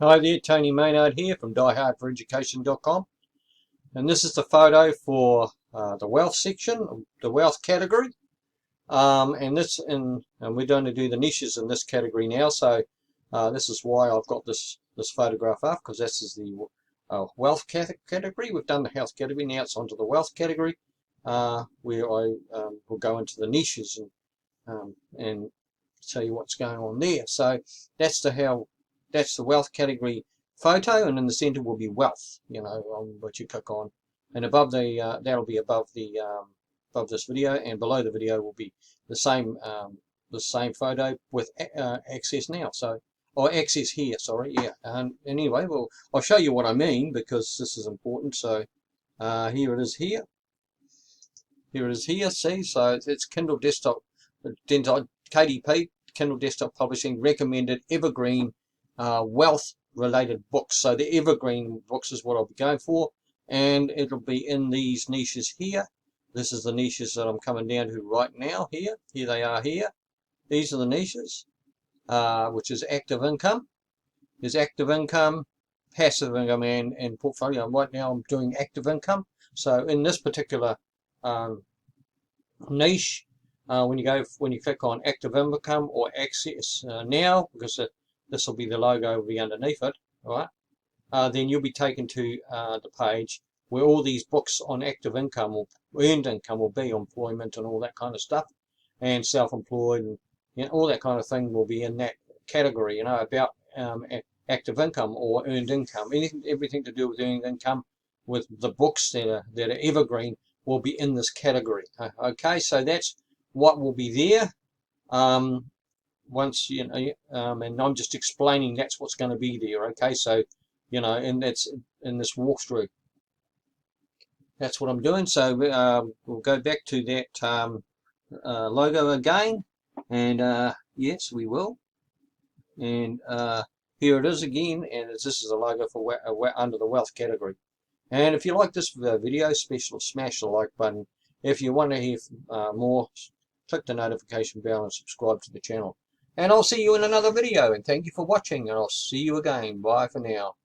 Hi there, Tony Maynard here from diehardforeducation.com, and this is the photo for the wealth section, the wealth category, and we're going to do the niches in this category now. So this is why I've got this photograph up, because this is the wealth category. We've done the health category, now it's onto the wealth category, where I will go into the niches and tell you what's going on there. So that's the wealth category photo, and in the center will be wealth, on what you click on, and above the that'll be above this video, and below the video will be the same photo with access now, or access here, sorry, yeah. And anyway, well, I'll show you what I mean, because this is important. So here it is here. See, so it's Kindle Desktop, KDP Kindle Desktop Publishing recommended evergreen wealth related books. So the evergreen books is what I'll be going for, and it'll be in these niches here. This is the niches that I'm coming down to right now. Here they are here. These are the niches, which is active income. There's active income, passive income, and portfolio. And right now I'm doing active income. So in this particular niche, when you click on active income or access now, because this will be the logo will be underneath it, right? Then you'll be taken to the page where all these books on active income or earned income will be, employment and all that kind of stuff, and self-employed, and all that kind of thing will be in that category. About active income or earned income, everything to do with earned income, with the books that are evergreen will be in this category. Okay, so that's what will be there. Once and I'm just explaining that's what's going to be there. Okay, so and that's in this walkthrough. That's what I'm doing. So we'll go back to that logo again, and yes, we will. And here it is again, and this is a logo for under the wealth category. And if you like this video, smash the like button. If you want to hear more, click the notification bell and subscribe to the channel. And I'll see you in another video, and thank you for watching, and I'll see you again. Bye for now.